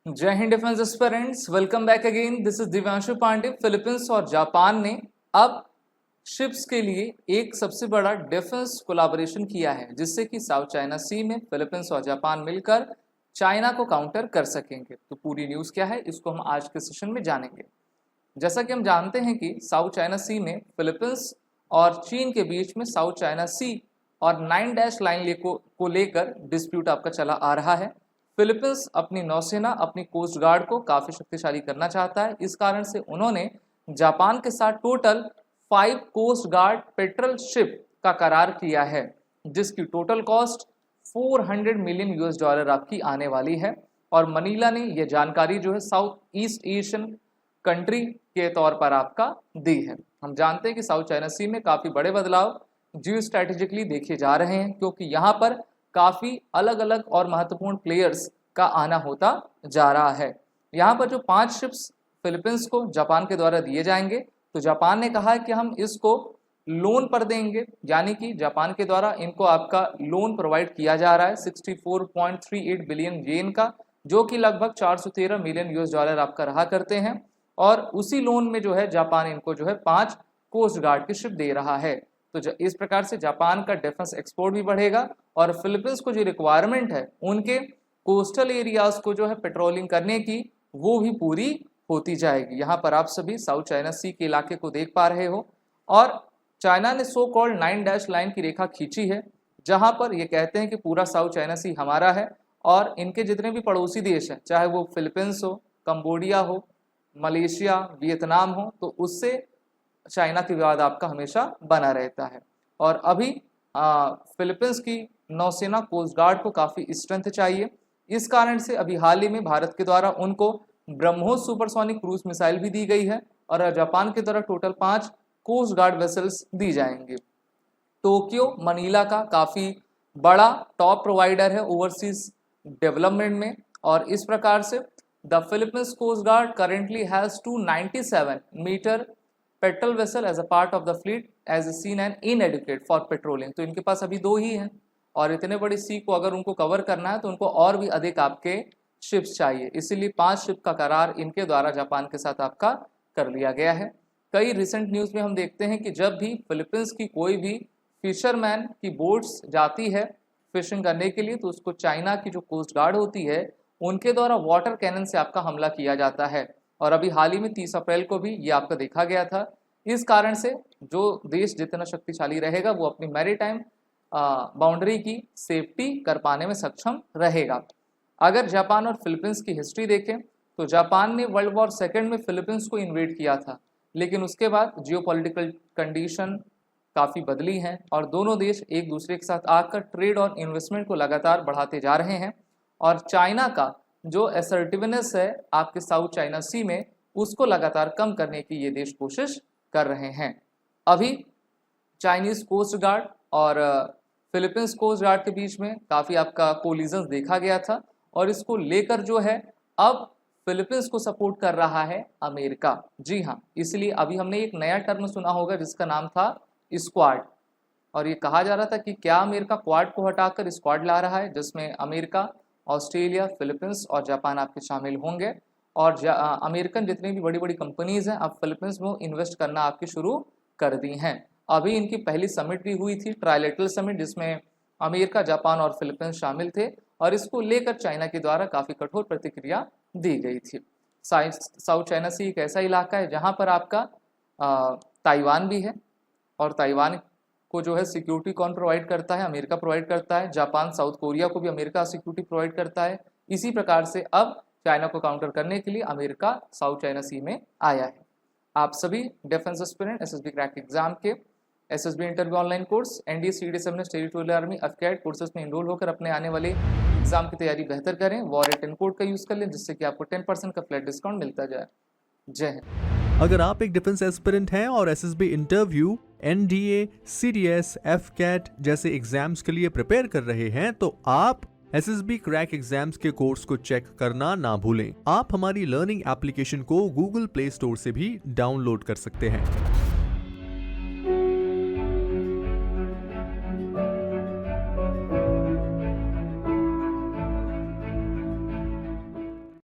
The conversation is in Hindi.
जय हिंद defence aspirants, welcome back again. This is Divyanshu Pandey. Philippines और जापान ने अब शिप्स के लिए एक सबसे बड़ा डिफेंस कोलैबोरेशन किया है, जिससे कि साउथ चाइना सी में फिलीपींस और जापान मिलकर चाइना को काउंटर कर सकेंगे। तो पूरी न्यूज़ क्या है, इसको हम आज के सेशन में जानेंगे। जैसा कि हम जानते हैं कि साउथ चाइना सी में फिलीपींस और चीन के बीच में साउथ चाइना सी और 9 डैश लाइन को लेकर डिस्प्यूट आपका चला आ रहा है। फिलीपींस अपनी नौसेना, अपनी कोस्ट गार्ड को काफ़ी शक्तिशाली करना चाहता है। इस कारण से उन्होंने जापान के साथ total 5 coast guard patrol ship का करार किया है, जिसकी टोटल कॉस्ट $400 मिलियन आपकी आने वाली है। और मनीला ने यह जानकारी जो है साउथ ईस्ट एशियन कंट्री के तौर पर आपका दी है। हम जानते हैं कि साउथ चाइना सी में काफ़ी बड़े बदलाव जियो स्ट्रैटेजिकली देखे जा रहे हैं, क्योंकि यहाँ पर काफ़ी अलग अलग और महत्वपूर्ण प्लेयर्स का आना होता जा रहा है। यहाँ पर जो 5 शिप्स फिलीपींस को जापान के द्वारा दिए जाएंगे, तो जापान ने कहा है कि हम इसको लोन पर देंगे, यानी कि जापान के द्वारा इनको आपका लोन प्रोवाइड किया जा रहा है 64.38 बिलियन येन का, जो कि लगभग $413 मिलियन आपका रहा करते हैं। और उसी लोन में जो है जापान इनको जो है 5 कोस्ट गार्ड की शिप दे रहा है। तो इस प्रकार से जापान का डिफेंस एक्सपोर्ट भी बढ़ेगा और फिलीपींस को जो रिक्वायरमेंट है उनके कोस्टल एरियाज को जो है पेट्रोलिंग करने की, वो भी पूरी होती जाएगी। यहाँ पर आप सभी साउथ चाइना सी के इलाके को देख पा रहे हो और चाइना ने सो कॉल्ड 9 डैश लाइन की रेखा खींची है, जहाँ पर ये कहते हैं कि पूरा साउथ चाइना सी हमारा है और इनके जितने भी पड़ोसी देश हैं, चाहे वो फिलीपींस हो, कंबोडिया हो, मलेशिया, वियतनाम हो, तो उससे चाइना के विवाद आपका हमेशा बना रहता है। और अभी फिलीपींस की नौसेना कोस्ट गार्ड को काफ़ी स्ट्रेंथ चाहिए। इस कारण से अभी हाल ही में भारत के द्वारा उनको ब्रह्मोस सुपरसोनिक क्रूज मिसाइल भी दी गई है और जापान के द्वारा टोटल 5 कोस्ट गार्ड वेसल्स दी जाएंगी। टोक्यो मनीला का काफ़ी बड़ा टॉप प्रोवाइडर है ओवरसीज डेवलपमेंट में, और इस प्रकार से the Philippines coast guard currently has 297 metre patrol vessel as a part of the fleet as seen and inadequate for patrolling. तो इनके पास अभी 2 ही हैं और इतने बड़ी सी को अगर उनको कवर करना है तो उनको और भी अधिक आपके शिप्स चाहिए, इसीलिए 5 शिप का करार इनके द्वारा जापान के साथ आपका कर लिया गया है। कई रिसेंट न्यूज़ में हम देखते हैं कि जब भी फिलीपींस की कोई भी फिशरमैन की बोट्स जाती है फिशिंग करने के लिए, तो उसको चाइना की जो कोस्ट गार्ड होती है उनके द्वारा वाटर कैनन से आपका हमला किया जाता है। और अभी हाल ही में 30 अप्रैल को भी ये आपका देखा गया था। इस कारण से जो देश जितना शक्तिशाली रहेगा वो अपनी मैरीटाइम बाउंड्री की सेफ्टी कर पाने में सक्षम रहेगा। अगर जापान और फिलीपींस की हिस्ट्री देखें तो जापान ने वर्ल्ड वॉर सेकेंड में फिलीपींस को इन्वेड किया था, लेकिन उसके बाद जियोपॉलिटिकल कंडीशन काफ़ी बदली हैं और दोनों देश एक दूसरे के साथ आकर ट्रेड और इन्वेस्टमेंट को लगातार बढ़ाते जा रहे हैं। और चाइना का जो असर्टिवनेस है आपके साउथ चाइना सी में, उसको लगातार कम करने की ये देश कोशिश कर रहे हैं। अभी चाइनीज़ कोस्ट गार्ड और फिलीपींस कोस्ट गार्ड के बीच में काफ़ी आपका कोलिजन्स देखा गया था और इसको लेकर जो है अब फिलीपींस को सपोर्ट कर रहा है अमेरिका। जी हाँ, इसलिए अभी हमने एक नया टर्म सुना होगा जिसका नाम था स्क्वाड, और ये कहा जा रहा था कि क्या अमेरिका क्वाड को हटाकर स्क्वाड ला रहा है, जिसमें अमेरिका, ऑस्ट्रेलिया, फिलीपींस और जापान आपके शामिल होंगे। और अमेरिकन जितनी भी बड़ी बड़ी कंपनीज़ हैं अब फिलीपींस में इन्वेस्ट करना आपकी शुरू कर दी हैं। अभी इनकी पहली समिट भी हुई थी, ट्राइलेटरल समिट, जिसमें अमेरिका, जापान और फिलीपींस शामिल थे और इसको लेकर चाइना के द्वारा काफ़ी कठोर प्रतिक्रिया दी गई थी। साउथ चाइना सी एक ऐसा इलाका है जहाँ पर आपका ताइवान भी है और ताइवान को जो है सिक्योरिटी कौन प्रोवाइड करता है, अमेरिका प्रोवाइड करता है। जापान साउथ कोरिया को भी अमेरिका सिक्योरिटी प्रोवाइड करता है। इसी प्रकार से अब चाइना को काउंटर करने के लिए अमेरिका साउथ चाइना सी में आया है। आप सभी defence aspirant SSB crack exam के SSB interview online course, NDA, CDS, territorial army, AFCAT courses में इनरोल होकर अपने आने वाले एग्जाम की तैयारी बेहतर करें। वॉरेट 10 कोड का यूज़ कर लें, जिससे कि आपको 10% का फ्लैट डिस्काउंट मिलता जाए। जय हिंद। अगर आप एक डिफेंस एस्पिरेंट हैं और एसएसबी इंटरव्यू, एनडीए, सीडीएस, एफकेट जैसे एग्जाम्स के लिए प्रिपेयर कर रहे हैं, तो आप एसएसबी क्रैक एग्जाम्स के कोर्स को चेक करना ना भूलें। आप हमारी लर्निंग एप्लीकेशन को गूगल प्ले स्टोर से भी डाउनलोड कर सकते हैं।